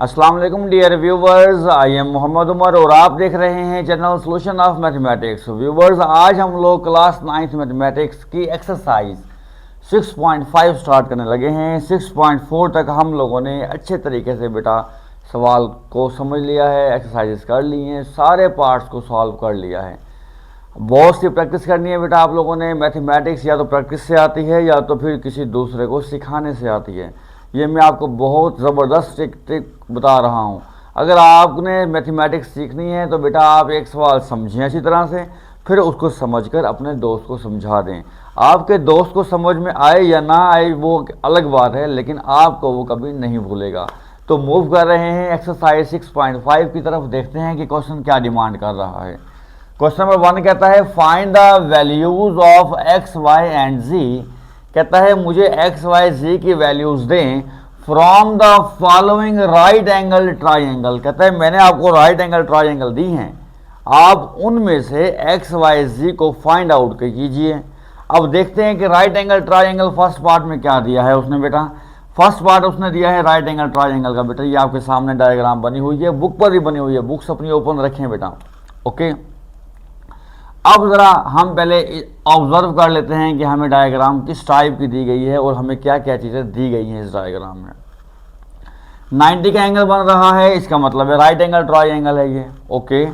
अस्सलाम वालेकुम dear viewers, I am Mohammad Umar और आप देख रहे हैं channel solution of mathematics. Viewers, आज हम लोग क्लास 9th मैथमेटिक्स की एक्सरसाइज 6.5 स्टार्ट करने लगे हैं। 6.4 तक हम लोगों ने अच्छे तरीके से बेटा सवाल को समझ लिया है, एक्सरसाइजेस कर ली हैं, सारे पार्ट्स को सॉल्व कर लिया है। बहुत सी प्रैक्टिस करनी है बेटा आप लोगों ने। मैथमेटिक्स या तो प्रैक्टिस से आती है या तो फिर किसी दूसरे को सिखाने से आती है। ये मैं आपको बहुत ज़बरदस्त एक ट्रिक बता रहा हूँ। अगर आपने मैथमेटिक्स सीखनी है तो बेटा आप एक सवाल समझें अच्छी तरह से, फिर उसको समझकर अपने दोस्त को समझा दें। आपके दोस्त को समझ में आए या ना आए वो अलग बात है, लेकिन आपको वो कभी नहीं भूलेगा। तो मूव कर रहे हैं एक्सरसाइज 6.5 की तरफ। देखते हैं कि क्वेश्चन क्या डिमांड कर रहा है। क्वेश्चन नंबर 1 कहता है find the values of X Y and Z. कहता है मुझे एक्स वाई जी की वैल्यूज दें from the following right angle triangle. कहता है मैंने आपको राइट एंगल ट्राइंगल दी हैं, आप उनमें से एक्स वाई जी को फाइंड आउट कीजिए। अब देखते हैं कि right angle triangle first part में क्या दिया है उसने बेटा। फर्स्ट पार्ट उसने दिया है राइट एंगल ट्राइंगल का। बेटा ये आपके सामने डायग्राम बनी हुई है, बुक पर भी बनी हुई है, बुक्स अपनी ओपन रखें बेटा। ओके, अब ज़रा हम पहले ऑब्जर्व कर लेते हैं कि हमें डायग्राम किस टाइप की दी गई है और हमें क्या क्या चीज़ें दी गई हैं इस डायग्राम में। 90 का एंगल बन रहा है, इसका मतलब है राइट एंगल ट्राइंगल है ये। ओके,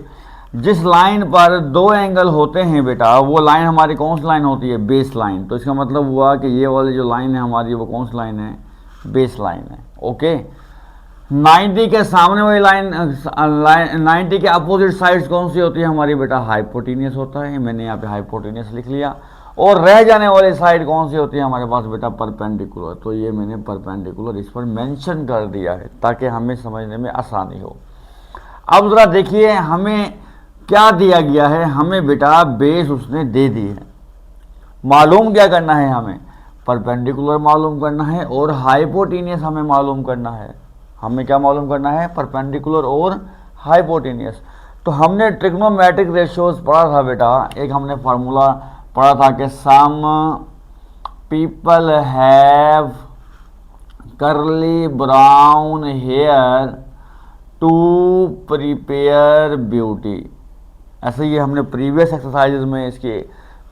जिस लाइन पर दो एंगल होते हैं बेटा वो लाइन हमारी कौन सी लाइन होती है? Base line. तो इसका मतलब हुआ कि ये वाली जो लाइन है हमारी वो कौन सी लाइन है? बेस लाइन है। ओके, 90 के सामने वाली लाइन 90 के अपोजिट साइड्स कौन सी होती है हमारी बेटा? हाइपोटेनियस होता है। मैंने यहाँ पे हाइपोटेनियस लिख लिया। और रह जाने वाली साइड कौन सी होती है हमारे पास बेटा? परपेंडिकुलर। तो ये मैंने परपेंडिकुलर इस पर मेंशन कर दिया है ताकि हमें समझने में आसानी हो। अब ज़रा देखिए हमें क्या दिया गया है। हमें बेटा बेस उसने दे दी है। मालूम क्या करना है हमें? परपेंडिकुलर मालूम करना है और हाइपोटेनियस हमें मालूम करना है। हमें क्या मालूम करना है? परपेंडिकुलर और हाइपोटेनियस। तो हमने ट्रिग्नोमेट्रिक रेशियोज पढ़ा था बेटा। एक हमने फार्मूला पढ़ा था कि some people have curly brown hair to prepare beauty. ऐसे ही हमने प्रीवियस एक्सरसाइजेज में इसकी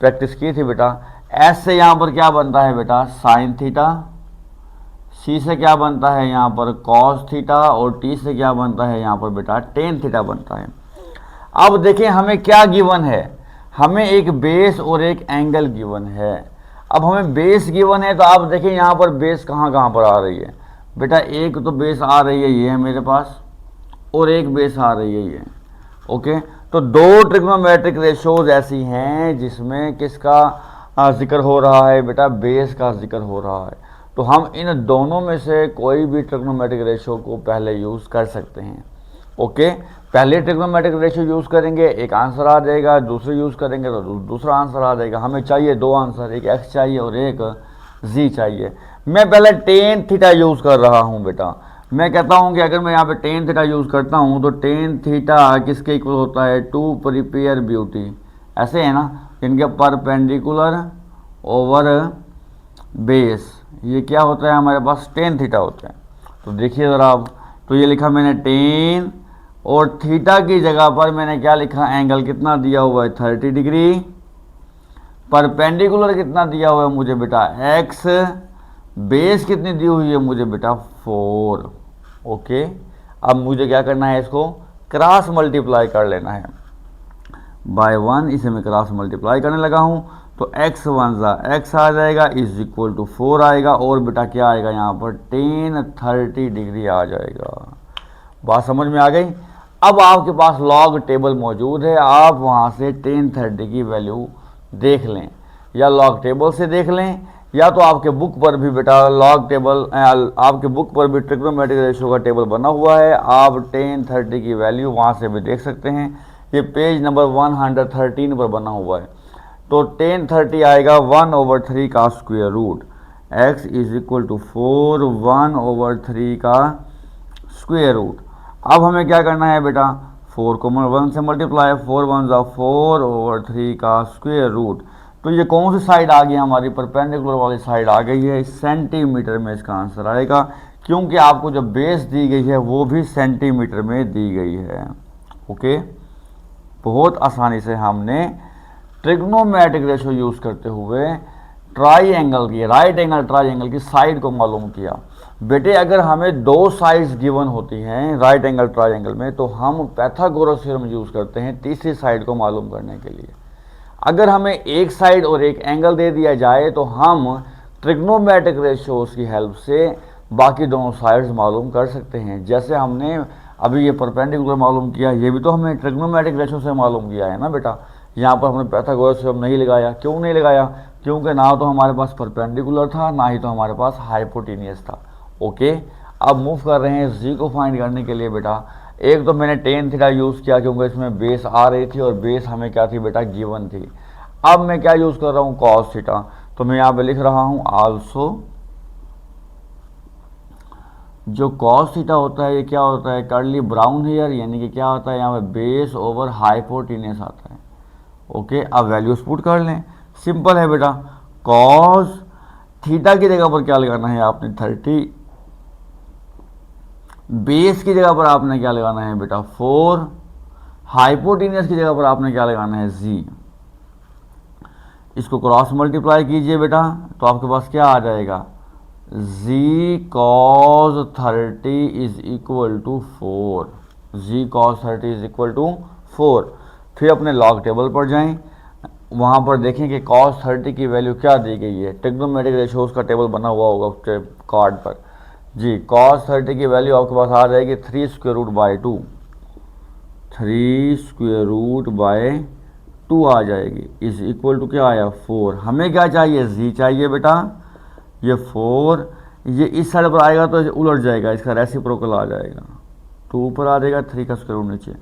प्रैक्टिस की थी बेटा। एस से यहाँ पर क्या बनता है बेटा? Sine theta. सी से क्या बनता है यहाँ पर? Cos theta. और टी से क्या बनता है यहाँ पर बेटा? टेन थीटा बनता है। अब देखें हमें क्या गिवन है। हमें एक बेस और एक एंगल गिवन है। अब हमें बेस गिवन है तो आप देखें यहाँ पर बेस कहाँ कहाँ पर आ रही है बेटा। एक तो बेस आ रही है ये है मेरे पास, और एक बेस आ रही है ये। ओके, तो दो ट्रिग्नोमेट्रिक रेशियोज ऐसी हैं जिसमें किसका जिक्र हो रहा है बेटा? बेस का जिक्र हो रहा है। तो हम इन दोनों में से कोई भी ट्रिग्नोमेट्रिक रेशियो को पहले यूज़ कर सकते हैं। ओके, पहले ट्रिग्नोमेट्रिक रेशियो यूज़ करेंगे, एक आंसर आ जाएगा। दूसरे यूज़ करेंगे तो दूसरा आंसर आ जाएगा। हमें चाहिए दो आंसर, एक एक्स चाहिए और एक जी चाहिए। मैं पहले टेन थीटा यूज़ कर रहा हूँ बेटा। मैं कहता हूँ कि अगर मैं यहाँ पे टेन थीटा यूज़ करता हूँ तो टेन थीटा किसके इक्वल होता है? To prepare beauty. ऐसे है ना, इनके परपेंडिकुलर ओवर बेस ये क्या होता है हमारे पास? टेन थीटा होता है। तो देखिए ज़रा अब, तो ये लिखा मैंने टेन, और थीटा की जगह पर मैंने क्या लिखा? एंगल कितना दिया हुआ है? 30 डिग्री। परपेंडिकुलर कितना दिया हुआ है मुझे बेटा? एक्स। बेस कितनी दी हुई है मुझे बेटा? 4। ओके, अब मुझे क्या करना है? इसको क्रॉस मल्टीप्लाई कर लेना है बाय 1। इसे मैं क्रॉस मल्टीप्लाई करने लगा हूँ तो एक्स वन ज़ा एक्स आ जाएगा इज इक्वल टू 4 आएगा। और बेटा क्या आएगा यहाँ पर? टेन 30 डिग्री आ जाएगा। बात समझ में आ गई? अब आपके पास लॉग टेबल मौजूद है, आप वहाँ से टेन 30 की वैल्यू देख लें, या लॉग टेबल से देख लें, या तो आपके बुक पर भी बेटा लॉग टेबल, आपके बुक पर भी ट्रिग्नोमेट्रिक रेशियो का टेबल बना हुआ है। आप टेन 30 की वैल्यू वहाँ से भी देख सकते हैं। ये पेज नंबर 113 पर बना हुआ है। तो टेन 30 आएगा 1/3 का square root. X is equal to 4 1/3 का स्क्वायर रूट। अब हमें क्या करना है बेटा? 4 को 1 से मल्टीप्लाई, 4 1 ज़ा 4/3 का स्क्वायर रूट। तो ये कौन सी साइड आ गई हमारी? परपेंडिकुलर वाली साइड आ गई है। सेंटीमीटर में इसका आंसर आएगा, क्योंकि आपको जो बेस दी गई है वो भी सेंटीमीटर में दी गई है। ओके, बहुत आसानी से हमने ट्रिग्नोमेट्रिक रेशो यूज़ करते हुए ट्राइंगल की, राइट एंगल ट्राइंगल की साइड को मालूम किया। बेटे अगर हमें दो साइड्स गिवन होती हैं राइट एंगल ट्राइंगल में, तो हम पाइथागोरस थ्योरम यूज़ करते हैं तीसरी साइड को मालूम करने के लिए। अगर हमें एक साइड और एक एंगल दे दिया जाए तो हम ट्रिग्नोमेट्रिक रेशियोज की हेल्प से बाकी दोनों साइड्स मालूम कर सकते हैं। जैसे हमने अभी ये परपेंडिकुलर मालूम किया, ये भी तो हमने ट्रिग्नोमेट्रिक रेशियो से मालूम किया है ना बेटा। यहाँ पर हमने पाइथागोरस थ्योरम नहीं लगाया। क्यों नहीं लगाया? क्योंकि ना तो हमारे पास परपेंडिकुलर था, ना ही तो हमारे पास हाइपोटेनियस था। ओके, अब मूव कर रहे हैं जी को फाइंड करने के लिए बेटा। एक तो मैंने टेन थीटा यूज़ किया क्योंकि इसमें बेस आ रही थी और बेस हमें क्या थी बेटा, गिवन थी। अब मैं क्या यूज़ कर रहा हूँ, कॉस थीटा। तो मैं यहाँ पे लिख रहा हूँ आल्सो, जो कॉस थीटा होता है ये क्या होता है, कर्ली ब्राउन हेयर, यानी कि क्या होता है यहाँ पे बेस ओवर हाइपोटेनियस आता है। ओके, अब वैल्यूज पुट कर लें, सिंपल है बेटा। कॉस थीटा की जगह पर क्या लगाना है आपने 30, बेस की जगह पर आपने क्या लगाना है बेटा 4, हाइपोटेनियस की जगह पर आपने क्या लगाना है जी। इसको क्रॉस मल्टीप्लाई कीजिए बेटा, तो आपके पास क्या आ जाएगा, Z cos 30 is equal to 4, Z cos 30 is equal to 4। फिर अपने लॉग टेबल पर जाएं, वहाँ पर देखें कि कॉस 30 की वैल्यू क्या दी गई है। ट्रिग्नोमेट्रिक रेशियोज का टेबल बना हुआ होगा उसके कार्ड पर जी। कॉस 30 की वैल्यू आपके पास आ जाएगी 3 square root by 2, 3 square root by 2 आ जाएगी, इज इक्वल टू क्या आया 4। हमें क्या चाहिए, जी चाहिए बेटा। ये 4 ये इस साइड पर आएगा तो उलट जाएगा, इसका रेसिप्रोकल आ जाएगा, 2 ऊपर आ जाएगा, 3 का स्क्वायर रूट नीचे।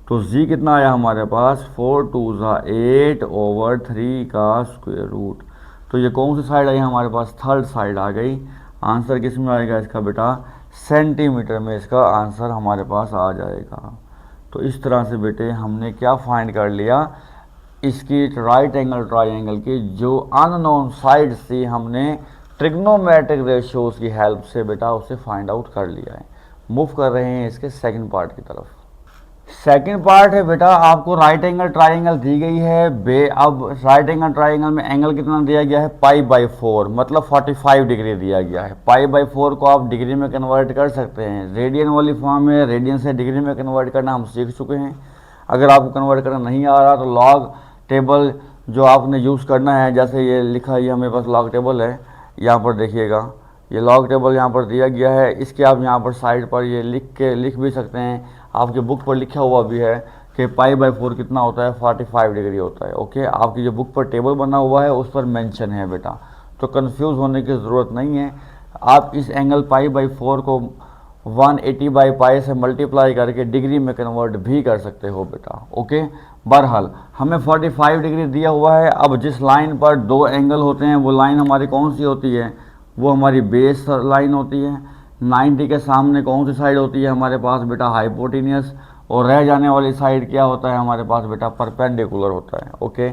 तो जी कितना आया हमारे पास, 4 2 8 ओवर 3 का स्क्वायर रूट। तो ये कौन सी साइड आई हमारे पास, थर्ड साइड आ गई। आंसर किस में आएगा इसका बेटा, सेंटीमीटर में इसका आंसर हमारे पास आ जाएगा। तो इस तरह से बेटे हमने क्या फाइंड कर लिया, इसकी राइट एंगल ट्राइंगल की जो अननोन साइड थी हमने ट्रिग्नोमेट्रिक रेशियोज की हेल्प से बेटा उसे फाइंड आउट कर लिया है। मूव कर रहे हैं इसके सेकंड पार्ट की तरफ। सेकंड पार्ट है बेटा, आपको राइट एंगल ट्राइंगल दी गई है। अब राइट एंगल ट्राइंगल में एंगल कितना दिया गया है, पाई बाई 4, मतलब 45 डिग्री दिया गया है। पाई बाई 4 को आप डिग्री में कन्वर्ट कर सकते हैं, रेडियन वाली फॉर्म में, रेडियन से डिग्री में कन्वर्ट करना हम सीख चुके हैं। अगर आपको कन्वर्ट करना नहीं आ रहा तो लॉग टेबल जो आपने यूज़ करना है, जैसे ये लिखा, ये हमें पास लॉग टेबल है, यहाँ पर देखिएगा ये लॉग टेबल यहाँ पर दिया गया है। इसके आप यहाँ पर साइड पर ये लिख भी सकते हैं, आपके बुक पर लिखा हुआ भी है कि पाई बाई 4 कितना होता है, 45 डिग्री होता है। ओके, आपकी जो बुक पर टेबल बना हुआ है उस पर मेंशन है बेटा, तो कंफ्यूज होने की ज़रूरत नहीं है। आप इस एंगल पाई बाई 4 को 180 बाई पाई से मल्टीप्लाई करके डिग्री में कन्वर्ट भी कर सकते हो बेटा। ओके, बहरहाल हमें 45 डिग्री दिया हुआ है। अब जिस लाइन पर दो एंगल होते हैं वो लाइन हमारी कौन सी होती है, वो हमारी बेस लाइन होती है। 90 के सामने कौन सी साइड होती है हमारे पास बेटा, हाइपोटेनियस, और रह जाने वाली साइड क्या होता है हमारे पास बेटा, परपेंडिकुलर होता है। ओके,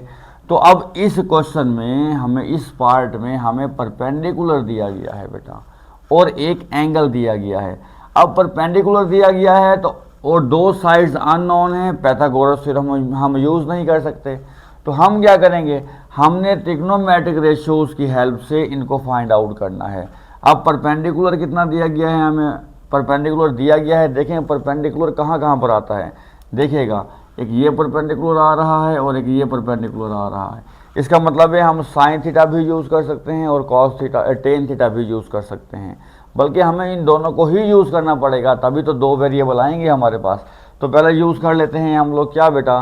तो अब इस क्वेश्चन में हमें, इस पार्ट में हमें परपेंडिकुलर दिया गया है बेटा और एक एंगल दिया गया है। अब परपेंडिकुलर दिया गया है तो और दो साइड्स अननोन है, पाइथागोरस थ्योरम हम यूज़ नहीं कर सकते। तो हम क्या करेंगे, हमने ट्रिग्नोमेट्रिक रेशियोज की हेल्प से इनको फाइंड आउट करना है। अब परपेंडिकुलर कितना दिया गया है, हमें परपेंडिकुलर दिया गया है। देखें परपेंडिकुलर कहाँ कहाँ पर आता है, देखिएगा एक ये परपेंडिकुलर आ रहा है और एक ये परपेंडिकुलर आ रहा है। इसका मतलब है हम साइन थीटा भी यूज़ कर सकते हैं और कॉस थीटा, टेन थीटा भी यूज़ कर सकते हैं, बल्कि हमें इन दोनों को ही यूज़ करना पड़ेगा, तभी तो दो वेरिएबल आएंगे हमारे पास। तो पहले यूज़ कर लेते हैं हम लोग क्या बेटा,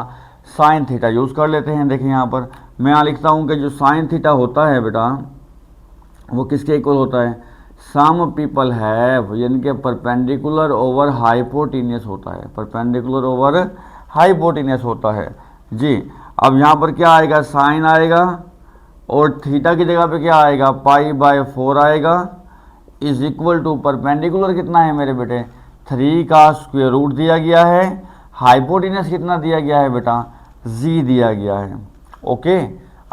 साइन थीटा यूज़ कर लेते हैं। देखिए यहाँ पर मैं यहाँ लिखता हूँ कि जो साइन थीटा होता है बेटा वो किसके इक्वल होता है, सम पीपल है, यानी कि परपेंडिकुलर ओवर हाइपोटेनियस होता है, परपेंडिकुलर ओवर हाइपोटेनियस होता है जी। अब यहाँ पर क्या आएगा, साइन आएगा और थीटा की जगह पे क्या आएगा, पाई बाय 4 आएगा, इज इक्वल टू परपेंडिकुलर कितना है मेरे बेटे, 3 का स्क्वायर रूट दिया गया है, हाइपोटेनियस कितना दिया गया है बेटा, जी दिया गया है। ओके,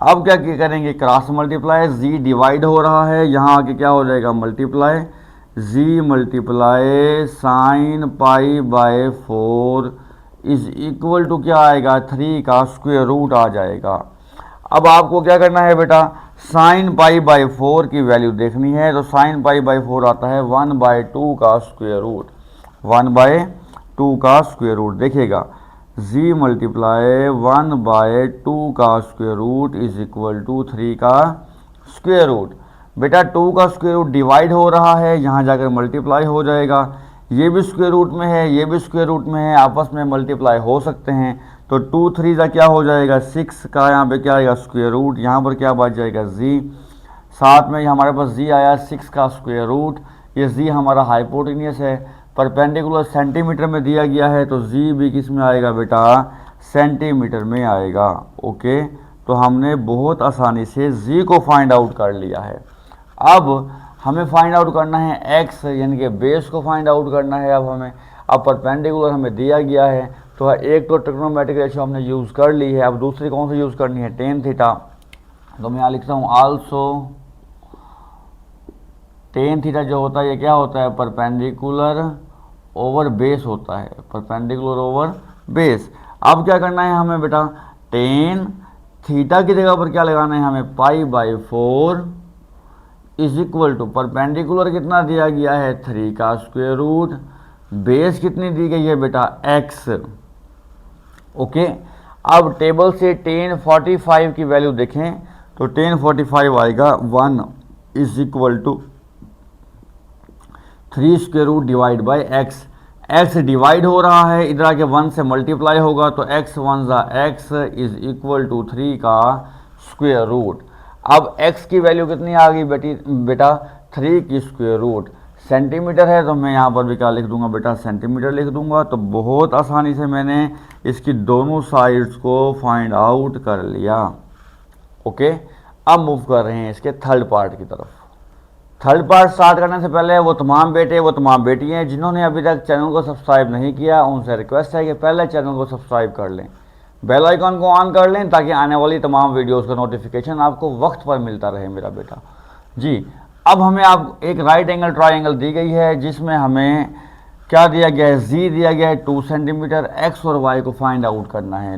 अब क्या करेंगे, क्रॉस मल्टीप्लाई, जी डिवाइड हो रहा है, यहाँ आके क्या हो जाएगा multiply, g multiply sine pi by 4 is equal to क्या आएगा, 3 का स्क्वायर रूट आ जाएगा। अब आपको क्या करना है बेटा, साइन पाई बाय 4 की वैल्यू देखनी है। तो साइन पाई बाय 4 आता है 1/2 का स्क्वायर रूट, 1/2 का स्क्वायर रूट। देखिएगा जी मल्टीप्लाई 1/2 का square root is equal to 3 का स्क्वायर रूट। बेटा 2 का स्क्वायर रूट डिवाइड हो रहा है, यहाँ जाकर मल्टीप्लाई हो जाएगा। ये भी स्क्वायर रूट में है, ये भी स्क्वायर रूट में है, आपस में मल्टीप्लाई हो सकते हैं। तो 2 3 का क्या हो जाएगा, 6 का यहाँ पे क्या आएगा स्क्वायर रूट, यहाँ पर क्या बच जाएगा जी, साथ में हमारे पास जी आया 6 का स्क्वायर रूट। ये जी हमारा हाइपोटेनियस है, परपेंडिकुलर सेंटीमीटर में दिया गया है, तो जी भी किस में आएगा बेटा, सेंटीमीटर में आएगा। ओके, तो हमने बहुत आसानी से जी को फाइंड आउट कर लिया है। अब हमें फाइंड आउट करना है एक्स, यानी कि बेस को फाइंड आउट करना है। अब परपेंडिकुलर हमें दिया गया है, तो एक तो ट्रिग्नोमेट्रिक रेशियो हमने यूज़ कर ली है। अब दूसरी कौन सी यूज़ करनी है, टेन थीटा। तो मैं यहाँ लिखता हूँ आल्सो टेन थीटा जो होता है ये क्या होता है, परपेंडिकुलर ओवर बेस होता है, परपेंडिकुलर ओवर बेस। अब क्या करना है हमें बेटा, टेन थीटा की जगह पर क्या लगाना है हमें, π/4 इज इक्वल टू परपेंडिकुलर कितना दिया गया है, 3 का स्क्वायर रूट, बेस कितनी दी गई है बेटा, x। ओके, अब टेबल से 1045 की वैल्यू देखें तो 1045 आएगा 1 is equal to 3 square root divide by x. X divide हो रहा है, इधर आके 1 से मल्टीप्लाई होगा, तो x 1 ज़ा x इज इक्वल टू 3 का स्क्वायर रूट। अब x की वैल्यू कितनी आ गई बेटा, 3 की स्क्वायर रूट। सेंटीमीटर है तो मैं यहाँ पर भी क्या लिख दूंगा बेटा, सेंटीमीटर लिख दूंगा। तो बहुत आसानी से मैंने इसकी दोनों साइड्स को फाइंड आउट कर लिया। ओके, अब मूव कर रहे हैं इसके थर्ड पार्ट की तरफ। थर्ड पार्ट स्टार्ट करने से पहले वो तमाम बेटे वो तमाम बेटियाँ जिन्होंने अभी तक चैनल को सब्सक्राइब नहीं किया, उनसे रिक्वेस्ट है कि पहले चैनल को सब्सक्राइब कर लें, बेल आइकन को ऑन कर लें, ताकि आने वाली तमाम वीडियोस का नोटिफिकेशन आपको वक्त पर मिलता रहे मेरा बेटा जी। अब हमें आप एक राइट एंगल ट्राइंगल दी गई है, जिसमें हमें क्या दिया गया है, जी दिया गया है 2 सेंटीमीटर, एक्स और वाई को फाइंड आउट करना है।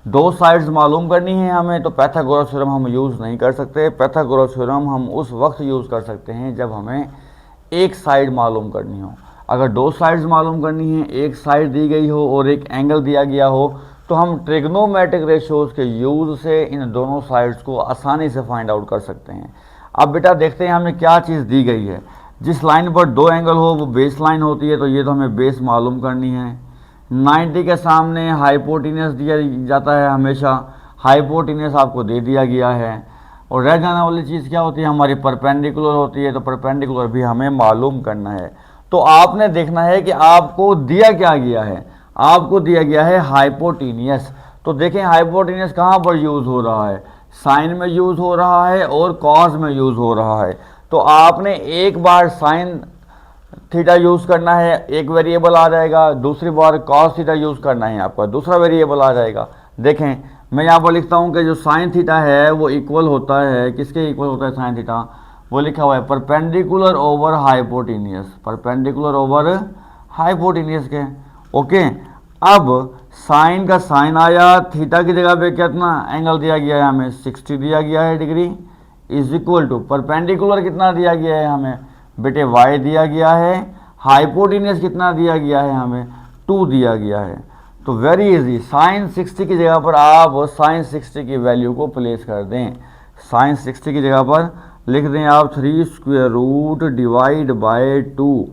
दो साइड्स मालूम करनी है हमें, तो पाइथागोरस थ्योरम हम यूज़ नहीं कर सकते। पाइथागोरस थ्योरम हम उस वक्त यूज़ कर सकते हैं जब हमें एक साइड मालूम करनी हो। अगर 2 साइड्स मालूम करनी है, एक साइड दी गई हो और एक एंगल दिया गया हो, तो हम ट्रिग्नोमेट्रिक रेशियोज़ के यूज़ से इन दोनों साइड्स को आसानी से फाइंड आउट कर सकते हैं। अब बेटा देखते हैं हमें क्या चीज़ दी गई है। जिस लाइन पर 2 एंगल हो वो बेस लाइन होती है, तो ये तो हमें बेस मालूम करनी है। 90 के सामने हाइपोटेनियस दिया जाता है, हमेशा हाइपोटेनियस आपको दे दिया गया है। और रह जाने वाली चीज़ क्या होती है, हमारी परपेंडिकुलर होती है, तो परपेंडिकुलर भी हमें मालूम करना है। तो आपने देखना है कि आपको दिया क्या गया है, आपको दिया गया है हाइपोटेनियस। तो देखें हाइपोटेनियस कहाँ पर यूज़ हो रहा है, साइन में यूज़ हो रहा है और कॉस में यूज़ हो रहा है। तो आपने एक बार साइन थीटा यूज़ करना है, एक वेरिएबल आ जाएगा, दूसरी बार कॉस थीटा यूज़ करना है, आपका दूसरा वेरिएबल आ जाएगा। देखें मैं यहाँ पर लिखता हूँ कि जो साइन थीटा है वो इक्वल होता है, किसके इक्वल होता है साइन थीटा, वो लिखा हुआ है perpendicular over hypotenuse, perpendicular over hypotenuse के। ओके, अब साइन का साइन आया, थीटा की जगह पे कितना एंगल दिया गया है हमें, 60 दिया गया है degree, is equal to perpendicular कितना दिया गया है हमें बेटे, y दिया गया है, हाइपोटेनियस कितना दिया गया है हमें, 2 दिया गया है। तो वेरी इजी, साइन 60 की जगह पर आप साइन 60 की वैल्यू को प्लेस कर दें। साइन 60 की जगह पर लिख दें आप 3 square root divide by 2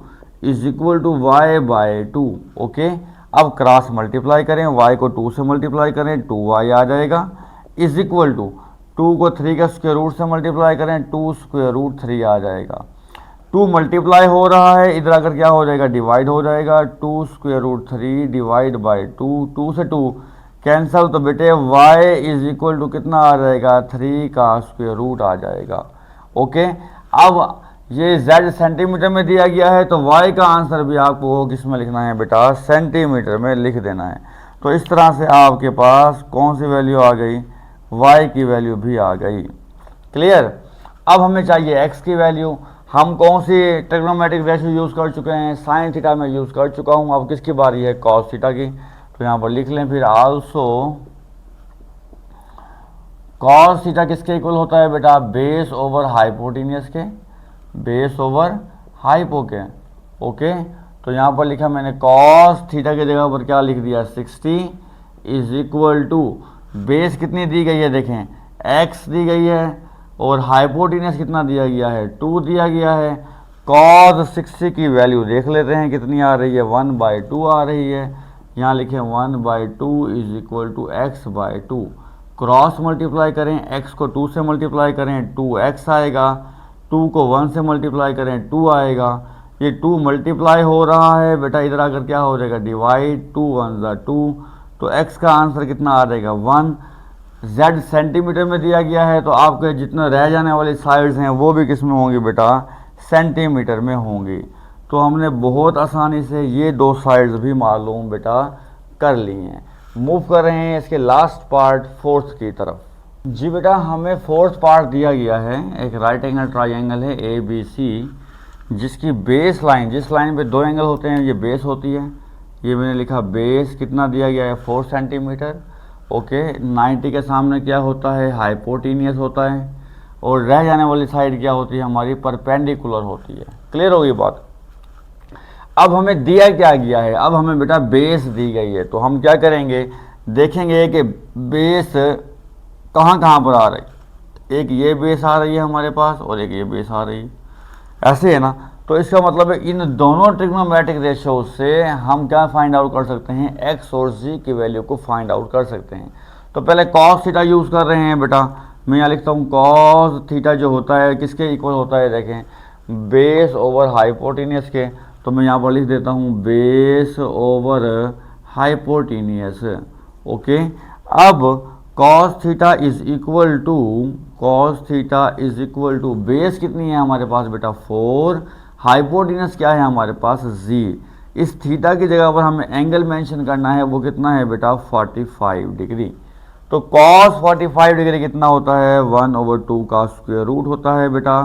is equal to y/2। Okay, अब क्रॉस मल्टीप्लाई करें, y को 2 से मल्टीप्लाई करें, 2y आ जाएगा, इज इक्वल टू 2 को 3 के स्क्वायर रूट से मल्टीप्लाई करें, 2 स्क्वायर रूट 3 आ जाएगा। 2 मल्टीप्लाई हो रहा है, इधर आकर क्या हो जाएगा, डिवाइड हो जाएगा, 2 स्क्वायर रूट 3 डिवाइड बाई 2, 2 से 2 कैंसल, तो बेटे y इज इक्वल टू कितना आ जाएगा, 3 का स्क्वायर रूट आ जाएगा। ओके, अब ये z सेंटीमीटर में दिया गया है, तो y का आंसर भी आपको किस में लिखना है बेटा, सेंटीमीटर में लिख देना है। तो इस तरह से आपके पास कौन सी वैल्यू आ गई, y की वैल्यू भी आ गई। क्लियर। अब हमें चाहिए x की वैल्यू, हम कौन सी ट्रिग्नोमेट्रिक रेशियो यूज़ कर चुके हैं, साइन थीटा में यूज़ कर चुका हूँ। अब किसकी बारी है, कॉस थीटा की। तो यहाँ पर लिख लें फिर आल्सो कॉस थीटा किसके इक्वल होता है बेटा, बेस ओवर हाइपोटेनियस के, बेस ओवर हाइपो के। ओके, तो यहाँ पर लिखा मैंने कॉस थीटा की जगह पर क्या लिख दिया, 60 इज इक्वल टू बेस कितनी दी गई है, देखें x दी गई है और हाइपोटेनियस कितना दिया गया है, 2 दिया गया है। कॉस 60 की वैल्यू देख लेते हैं कितनी आ रही है, 1/2 आ रही है। यहाँ लिखें 1/2 is equal to x/2। Cross multiply करें, x को 2 से मल्टीप्लाई करें 2x आएगा, 2 को 1 से मल्टीप्लाई करें 2 आएगा। ये 2 मल्टीप्लाई हो रहा है बेटा, इधर आकर क्या हो जाएगा, डिवाइड, 2 1 ज़ा 2, तो x का आंसर कितना आ जाएगा 1। z सेंटीमीटर में दिया गया है, तो आपके जितने रह जाने वाली साइड्स हैं वो भी किस में होंगी बेटा, सेंटीमीटर में होंगी। तो हमने बहुत आसानी से ये 2 साइड्स भी मालूम बेटा कर ली हैं। मूव कर रहे हैं इसके लास्ट पार्ट, फोर्थ की तरफ। जी बेटा, हमें फोर्थ पार्ट दिया गया है, एक राइट एंगल ट्राइंगल है ABC, जिसकी बेस लाइन, जिस लाइन पे 2 एंगल होते हैं ये बेस होती है। ये मैंने लिखा बेस कितना दिया गया है, 4 सेंटीमीटर। ओके, 90 के सामने क्या होता है, हाइपोटेनियस होता है, और रह जाने वाली साइड क्या होती है, हमारी परपेंडिकुलर होती है। क्लियर होगी बात। अब हमें दिया क्या गया है, अब हमें बेटा बेस दी गई है, तो हम क्या करेंगे, देखेंगे कि बेस कहाँ कहाँ पर आ रही है। एक ये बेस आ रही है हमारे पास और एक ये बेस आ रही है, ऐसे है ना। तो इसका मतलब है इन दोनों ट्रिग्नोमेट्रिक रेशियो से हम क्या फाइंड आउट कर सकते हैं, x और z की वैल्यू को फाइंड आउट कर सकते हैं। तो पहले कॉस थीटा यूज़ कर रहे हैं बेटा, मैं यहाँ लिखता हूँ कॉस थीटा जो होता है किसके इक्वल होता है, देखें बेस ओवर हाइपोटेनियस के। तो मैं यहाँ पर लिख देता हूँ बेस ओवर हाइपोटेनियस। ओके, अब cos theta is equal to, cos theta is equal to base कितनी है हमारे पास बेटा 4, हाइपोटेनस क्या है हमारे पास z। इस थीटा की जगह पर हमें एंगल मेंशन करना है, वो कितना है बेटा 45 डिग्री। तो cos 45 डिग्री कितना होता है, 1/2 का स्क्वायर रूट होता है बेटा,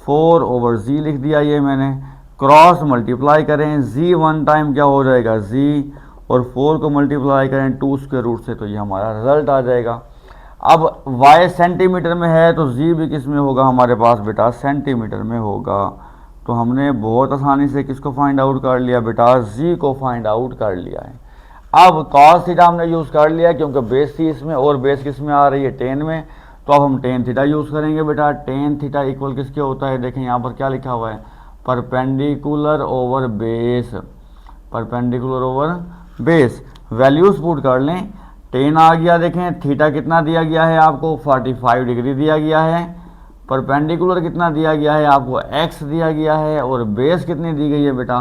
4/z लिख दिया ये मैंने। क्रॉस मल्टीप्लाई करें, z 1 टाइम क्या हो जाएगा z, और 4 को मल्टीप्लाई करें 2 स्क्वायर रूट से, तो ये हमारा रिजल्ट आ जाएगा। अब y सेंटीमीटर में है तो z भी किस में होगा हमारे पास बेटा, सेंटीमीटर में होगा। तो हमने बहुत आसानी से किसको फाइंड आउट कर लिया बेटा, z को फाइंड आउट कर लिया है। अब cos थीटा हमने यूज़ कर लिया क्योंकि बेस थी इसमें और बेस किस में आ रही है, tan में। तो अब हम tan थीटा यूज़ करेंगे बेटा। tan थीटा इक्वल किसके होता है, देखें यहाँ पर क्या लिखा हुआ है, perpendicular over base, perpendicular over base. Values put कर लें, tan आ गया, देखें थीटा कितना दिया गया है आपको 45 डिग्री दिया गया है, परपेंडिकुलर कितना दिया गया है आपको x दिया गया है, और बेस कितनी दी गई है बेटा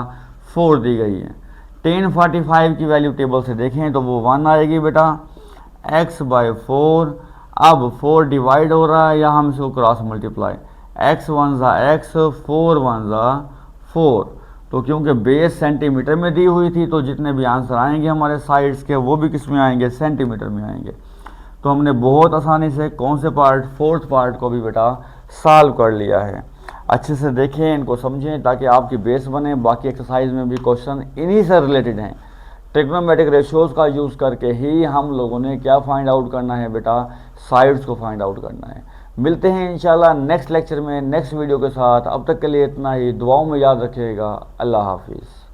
4 दी गई है। tan 45 की वैल्यू टेबल से देखें तो वो 1 आएगी बेटा, x/4। अब 4 डिवाइड हो रहा है या हम इसको क्रॉस मल्टीप्लाई, x 1 ज़ा x, 4 1 ज़ा 4। तो क्योंकि बेस सेंटीमीटर में दी हुई थी तो जितने भी आंसर आएंगे हमारे साइड्स के वो भी किस में आएंगे, सेंटीमीटर में आएंगे। तो हमने बहुत आसानी से कौन से पार्ट, फोर्थ पार्ट को भी बेटा सॉल्व कर लिया है। अच्छे से देखें, इनको समझें ताकि आपकी बेस बने। बाकी एक्सरसाइज में भी क्वेश्चन इन्हीं से रिलेटेड हैं। ट्रिग्नोमेट्रिक रेशियोज़ का यूज़ करके ही हम लोगों ने क्या फाइंड आउट करना है बेटा, साइड्स को फाइंड आउट करना है। मिलते हैं इंशाल्लाह नेक्स्ट लेक्चर में नेक्स्ट वीडियो के साथ। अब तक के लिए इतना ही, दुआओं में याद रखिएगा। अल्लाह हाफिज़।